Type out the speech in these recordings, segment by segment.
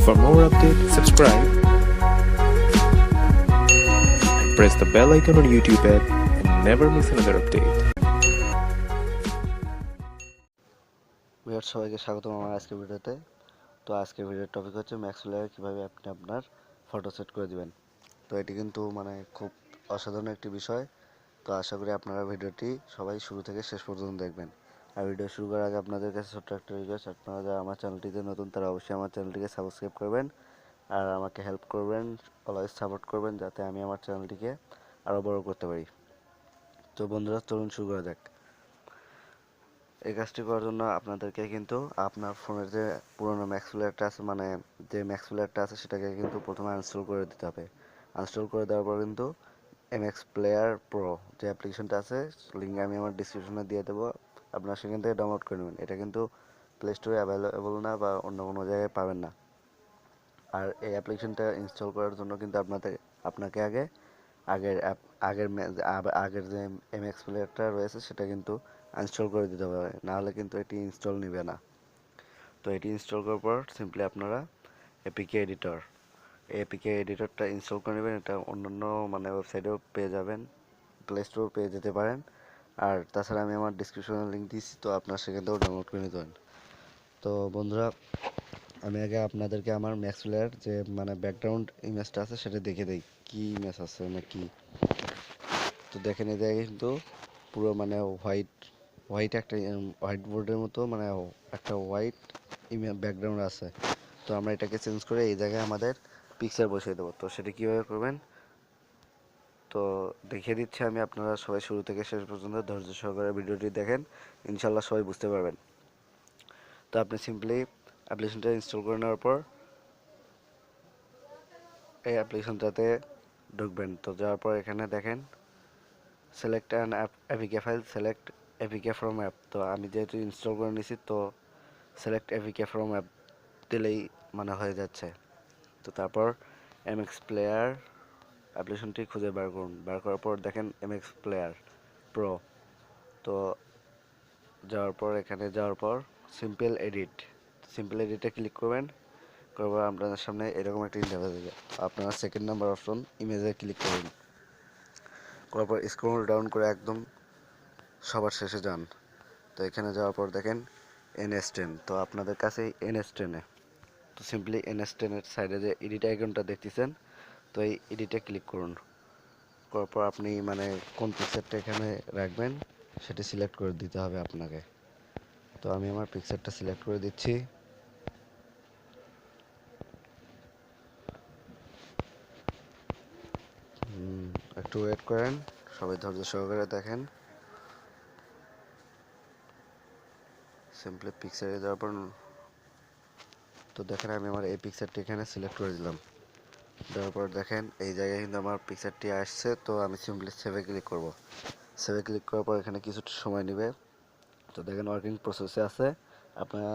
for more updates, subscribe and press the bell icon on YouTube app and never miss another update. সবাইকে স্বাগতম আমার আজকের ভিডিওতে। তো আজকের ভিডিওর টপিক হচ্ছে ম্যাক্সওয়েলের কিভাবে আপনি আপনার ফটো সেট করে দিবেন। তো এটি কিন্তু খুব অসাধারণ একটি বিষয়। তো আশা করি আপনারা ভিডিওটি সবাই শুরু থেকে শেষ পর্যন্ত দেখবেন। আর ভিডিও শুরু করার আগে আপনাদের কাছে ছোট্ট একটা রিকোয়েস্ট, আপনারা যারা আমার চ্যানেলটিতে নতুন তারা অবশ্যই আমার চ্যানেলটিকে সাবস্ক্রাইব করবেন আর আমাকে হেল্প করবেন, অলওয়েজ সাপোর্ট করবেন যাতে আমি আমার চ্যানেলটিকে আরও বড় করতে পারি। তো বন্ধুরা, চলুন শুরু করা যাক। এই কাজটি করার জন্য আপনাদেরকে কিন্তু আপনার ফোনের যে পুরোনো ম্যাক্স প্লেয়ারটা আছে, যে ম্যাক্স প্লেয়ারটা আছে সেটাকে কিন্তু প্রথমে আনইনস্টল করে দিতে হবে। আনইনস্টল করে দেওয়ার পর কিন্তু এমএক্স প্লেয়ার প্রো যে অ্যাপ্লিকেশনটা আছে, লিঙ্ক আমি আমার ডিসক্রিপশনে দিয়ে দেবো, আপনারা সেখান থেকে ডাউনলোড করে নেবেন। এটা কিন্তু প্লে স্টোরে অ্যাভেলেবল না বা অন্য কোনো জায়গায় পাবেন না। আর এই অ্যাপ্লিকেশনটা ইনস্টল করার জন্য কিন্তু আপনাকে আগের অ্যাপ আগের আগের যে এমএক্স প্লেয়ারটা রয়েছে সেটা কিন্তু আনইনস্টল করে দিতে হবে, নাহলে কিন্তু এটি ইনস্টল নেবে না। তো এটি ইনস্টল করার পর সিম্পলি আপনারা এপিকে এডিটরটা ইনস্টল করে নেবেন। এটা অন্যান্য ওয়েবসাইটেও পেয়ে যাবেন, প্লে স্টোর পেয়ে যেতে পারেন। আর তাছাড়া আমি আমার ডিসক্রিপশনে লিঙ্ক দিয়েছি, তো আপনারা সেখান থেকেও ডাউনলোড করে নিতে পারেন। তো বন্ধুরা, আমি আগে আপনাদেরকে আমার ম্যাক্স প্লেয়ার যে ব্যাকগ্রাউন্ড ইমেজটা আছে সেটা দেখে দিই কী ইমেজ আছে কি। তো দেখেন এই জায়গায় কিন্তু পুরো হোয়াইট হোয়াইট একটা হোয়াইট বোর্ডের মতো একটা হোয়াইট ব্যাকগ্রাউন্ড আছে। তো আমরা এটাকে চেঞ্জ করে এই জায়গায় আমাদের পিকচার বসিয়ে দেবো। তো সেটা কীভাবে করবেন তো দেখিয়ে দিচ্ছি আমি, আপনারা সবাই শুরু থেকে শেষ পর্যন্ত ধৈর্য সহকারে ভিডিওটি দেখেন, ইনশাল্লাহ সবাই বুঝতে পারবেন। তো আপনি সিম্পলি অ্যাপ্লিকেশনটা ইনস্টল করে নেওয়ার পর এই অ্যাপ্লিকেশনটাতে ঢুকবেন। তো যাওয়ার পর এখানে দেখেন select an APK file, select APK from app. তো আমি যেহেতু ইনস্টল করে নিয়েছি, তো সিলেক্ট এপিকে ফ্রম অ্যাপ দিলেই হয়ে যাচ্ছে। তো তারপর এমএক্স প্লেয়ার অ্যাপ্লিকেশনটি খুঁজে বার করুন। বার করার পর দেখেন এমএক্স প্লেয়ার প্রো। তো যাওয়ার পর সিম্পল এডিটে ক্লিক করবেন। করার পর আপনাদের সামনে এরকম একটা ইন্টারফেস আসবে। আপনারা সেকেন্ড নাম্বার অপশন ইমেজে ক্লিক করুন। করার পর স্ক্রল ডাউন করে একদম সবার শেষে যান। তো এখানে যাওয়ার পর দেখেন NS10। তো আপনাদের কাছে NS10 তো সিম্পলি NS10-এর সাইডে যে এডিট আইকনটা দেখতেছেন, তো এই এডিটে ক্লিক করুন। করার পর আপনি কোন পিকচারটা এখানে রাখবেন সেটা সিলেক্ট করে দিতে হবে আপনাকে। তো আমি আমার পিকচারটা সিলেক্ট করে দিচ্ছি। একটু ওয়েট করেন, সবাই ধৈর্য সহকারে দেখেন। সিম্পলি পিকচারে যাওয়ার পর তো দেখেন আমি আমার এই পিকচারটি এখানে সিলেক্ট করে দিলাম। দেওয়ার পর দেখেন এই জায়গায় কিন্তু আমার পিকচারটি আসছে। তো আমি সিম্পলি সেভে ক্লিক করব। সেভে ক্লিক করার পর এখানে কিছুটা সময় নেবে। তো দেখেন ওয়ার্কিং প্রসেসে আছে, আপনারা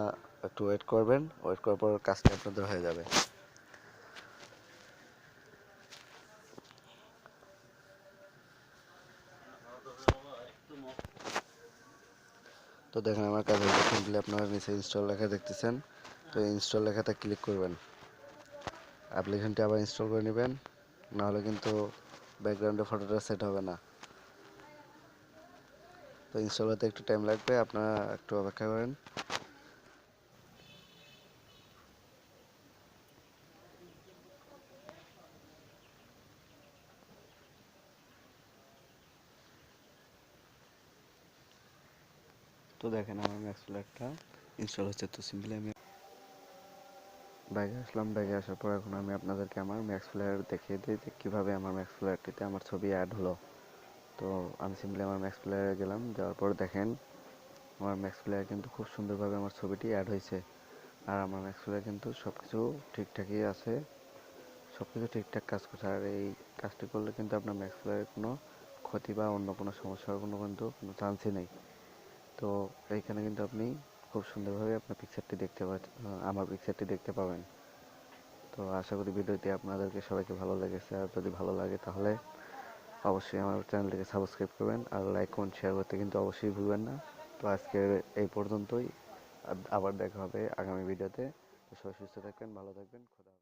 একটু ওয়েট করবেন। ওয়েট করার পর কাজটি আপনাদের হয়ে যাবে। তো দেখেন আমার কাজ হয়েছে। সিম্পলি আপনারা নিচে ইনস্টল লেখা দেখতেছেন, তো ইনস্টল লেখাতে ক্লিক করবেন। অ্যাপ্লিকেশনটি আবার ইনস্টল করে নেবেন, নাহলে কিন্তু ব্যাকগ্রাউন্ডে ফটোটা সেট হবে না। তো ইনস্টল হতে একটু টাইম লাগবে, আপনারা একটু অপেক্ষা করেন। তো দেখেন আমার ম্যাক্স প্লেয়ারটা ইনস্টল হচ্ছে। তো সিম্পলি আমি ব্যাগে আসলাম। ব্যাগে আসার পর এখন আমি আপনাদেরকে আমার ম্যাক্স প্লেয়ার দেখিয়ে দিই যে কীভাবে আমার ম্যাক্স প্লেয়ারটিতে আমার ছবি অ্যাড হলো। তো আমি সিম্পলি আমার ম্যাক্স প্লেয়ারে গেলাম। যাওয়ার পর দেখেন আমার ম্যাক্স প্লেয়ার কিন্তু খুব সুন্দরভাবে আমার ছবিটি অ্যাড হয়েছে। আর আমার ম্যাক্স প্লেয়ার কিন্তু সব কিছু ঠিকঠাকই আছে, সব কিছু ঠিকঠাক কাজ করছে। আর এই কাজটি করলে কিন্তু আপনার ম্যাক্স প্লেয়ারের কোনো ক্ষতি বা অন্য কোনো সমস্যার কোনো চান্সই নেই। তো এইখানে কিন্তু আপনি খুব সুন্দরভাবে আপনার পিকচারটি আমার পিকচারটি দেখতে পাবেন। তো আশা করি ভিডিওটি আপনাদেরকে সবাইকে ভালো লেগেছে। আর যদি ভালো লাগে তাহলে অবশ্যই আমার চ্যানেলটিকে সাবস্ক্রাইব করবেন আর লাইক কমেন্ট শেয়ার করতে কিন্তু অবশ্যই ভুলবেন না। তো আজকের এই পর্যন্তই, আবার দেখা হবে আগামী ভিডিওতে। তো সবাই সুস্থ থাকবেন, ভালো থাকবেন, খোদা হাফেজ।